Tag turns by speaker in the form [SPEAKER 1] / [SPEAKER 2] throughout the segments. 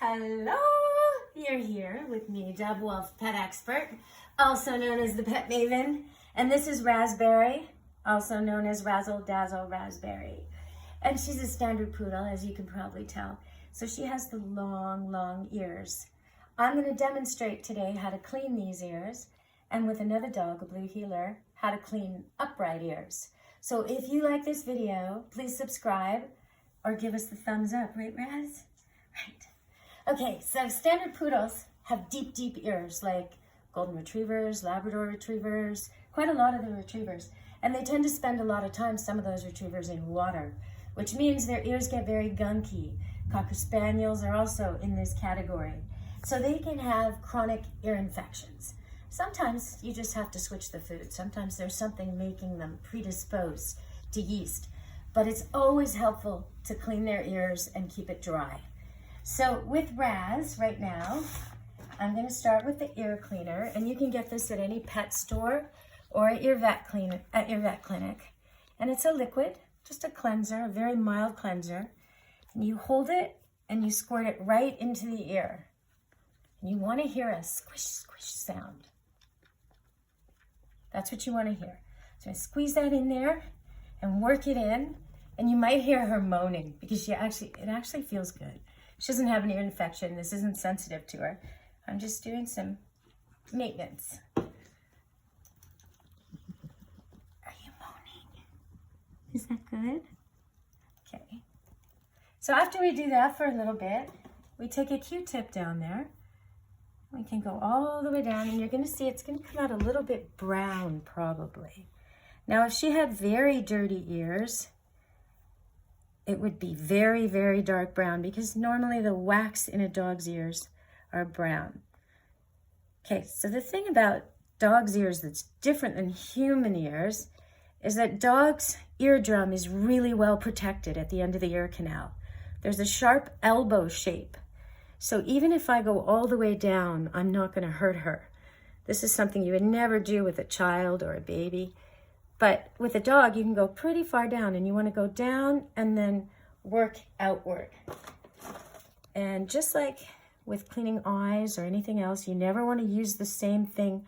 [SPEAKER 1] Hello, you're here with me, Deb Wolf, pet expert, also known as the Pet Maven, and this is Raspberry, also known as Razzle Dazzle Raspberry. And she's a standard poodle, as you can probably tell. So she has the long ears. I'm going to demonstrate today how to clean these ears, and with another dog, a blue heeler, how to clean upright ears. So if you like this video, please subscribe or give us the thumbs up, right, Raz? Right. Okay, so standard poodles have deep ears, like golden retrievers, Labrador retrievers, quite a lot of the retrievers. And they tend to spend a lot of time, some of those retrievers, in water, which means their ears get very gunky. Cocker Spaniels are also in this category. So they can have chronic ear infections. Sometimes you just have to switch the food. Sometimes there's something making them predisposed to yeast. But it's always helpful to clean their ears and keep it dry. So with Raz right now, I'm going to start with the ear cleaner, and you can get this at any pet store or at your vet clinic. And it's a liquid, just a cleanser, a very mild cleanser. And you hold it and you squirt it right into the ear. And you want to hear a squish sound. That's what you want to hear. So I squeeze that in there and work it in, and you might hear her moaning because it actually feels good. She doesn't have an ear infection. This isn't sensitive to her. I'm just doing some maintenance. Are you moaning? Is that good? Okay. So after we do that for a little bit, we take a Q-tip down there. We can go all the way down, and you're going to see it's going to come out a little bit brown probably. Now, if she had very dirty ears, it would be very dark brown, because normally the wax in a dog's ears are brown. Okay, so the thing about dog's ears that's different than human ears is that dog's eardrum is really well protected at the end of the ear canal. There's a sharp elbow shape. So even if I go all the way down, I'm not going to hurt her. This is something you would never do with a child or a baby. But with a dog, you can go pretty far down, and you want to go down and then work outward. And just like with cleaning eyes or anything else, you never want to use the same thing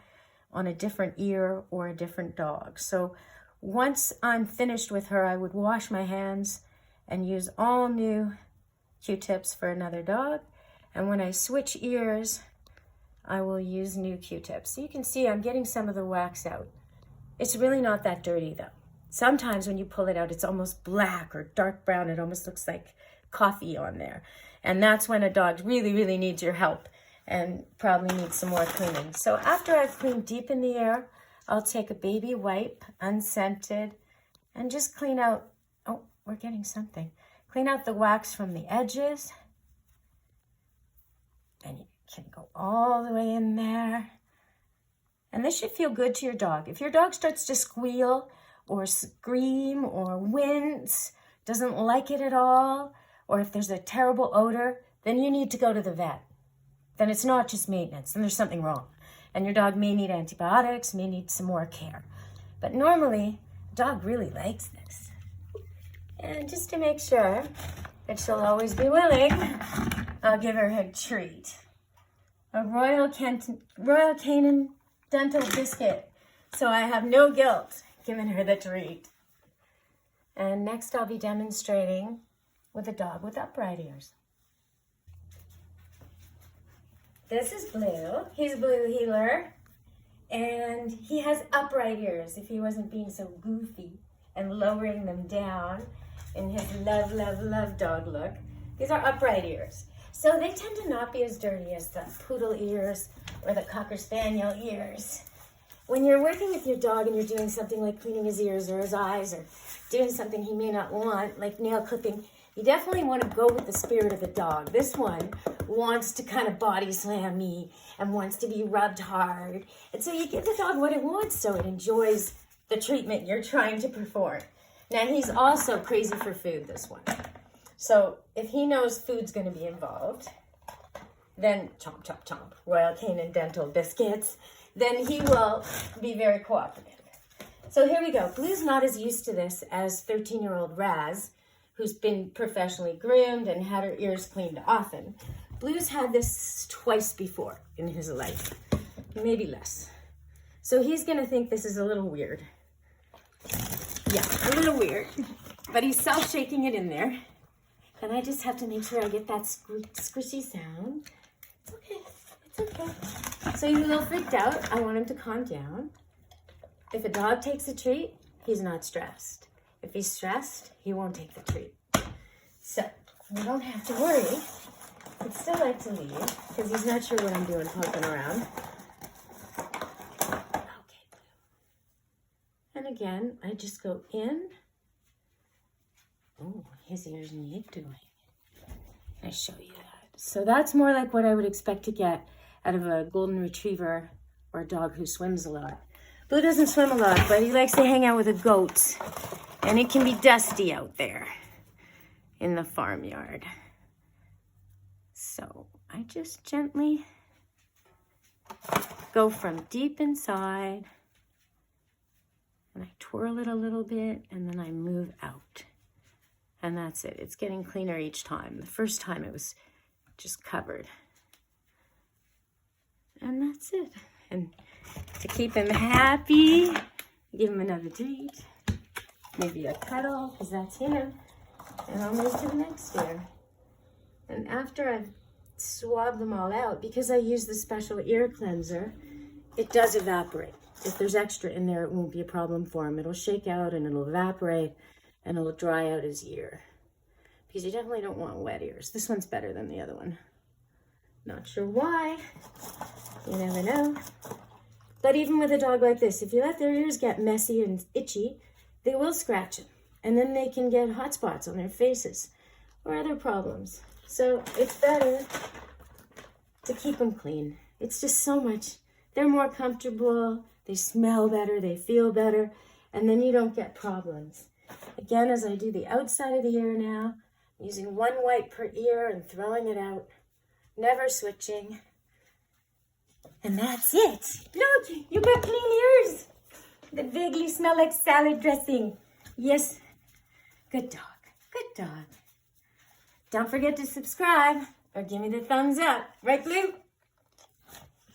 [SPEAKER 1] on a different ear or a different dog. So once I'm finished with her, I would wash my hands and use all new Q-tips for another dog. And when I switch ears, I will use new Q-tips. So you can see I'm getting some of the wax out. It's really not that dirty though. Sometimes when you pull it out, it's almost black or dark brown. It almost looks like coffee on there. And that's when a dog really needs your help and probably needs some more cleaning. So after I've cleaned deep in the ear, I'll take a baby wipe, unscented, and just clean out, oh, we're getting something. Clean out the wax from the edges. And you can go all the way in there. And this should feel good to your dog. If your dog starts to squeal or scream or wince, doesn't like it at all, or if there's a terrible odor, then you need to go to the vet. Then it's not just maintenance, then there's something wrong. And your dog may need antibiotics, may need some more care. But normally, a dog really likes this. And just to make sure that she'll always be willing, I'll give her a treat. A Royal Canin dental biscuit, so I have no guilt giving her the treat. And next I'll be demonstrating with a dog with upright ears. This is Blue. He's a blue heeler, and he has upright ears if he wasn't being so goofy and lowering them down in his love dog look. These are upright ears. So they tend to not be as dirty as the poodle ears or the Cocker Spaniel ears. When you're working with your dog and you're doing something like cleaning his ears or his eyes or doing something he may not want, like nail clipping, you definitely want to go with the spirit of the dog. This one wants to kind of body slam me and wants to be rubbed hard. And so you give the dog what it wants so it enjoys the treatment you're trying to perform. Now he's also crazy for food, this one. So if he knows food's going to be involved, then chomp, Royal Canin dental biscuits, then he will be very cooperative. So here we go. Blue's not as used to this as 13-year-old Raz, who's been professionally groomed and had her ears cleaned often. Blue's had this twice before in his life, maybe less. So he's gonna think this is a little weird. Yeah, a little weird, but he's self-shaking it in there. And I just have to make sure I get that squishy sound. It's okay, it's okay. So he's a little freaked out. I want him to calm down. If a dog takes a treat, he's not stressed. If he's stressed, he won't take the treat. So we don't have to worry. I'd still like to leave because he's not sure what I'm doing poking around. Okay, Blue. And again, I just go in. Oh, his ears need doing. I show you that. So that's more like what I would expect to get out of a golden retriever or a dog who swims a lot. Blue doesn't swim a lot, but he likes to hang out with the goats. And it can be dusty out there in the farmyard. So I just gently go from deep inside and I twirl it a little bit and then I move out. And that's it. It's getting cleaner each time. The first time it was just covered. And that's it. And to keep him happy, give him another treat. Maybe a cuddle, because that's him. And I'll move to the next ear. And after I've swabbed them all out, because I use the special ear cleanser, it does evaporate. If there's extra in there, it won't be a problem for him. It'll shake out and it'll evaporate and it'll dry out his ear. Because you definitely don't want wet ears. This one's better than the other one. Not sure why. You never know. But even with a dog like this, if you let their ears get messy and itchy, they will scratch them. And then they can get hot spots on their faces or other problems. So it's better to keep them clean. It's just so much. They're more comfortable. They smell better. They feel better. And then you don't get problems. Again, as I do the outside of the ear now, I'm using one wipe per ear and throwing it out. Never switching. And that's it. Look, you got clean ears. They vaguely smell like salad dressing. Yes. Good dog. Good dog. Don't forget to subscribe or give me the thumbs up. Right, Blue?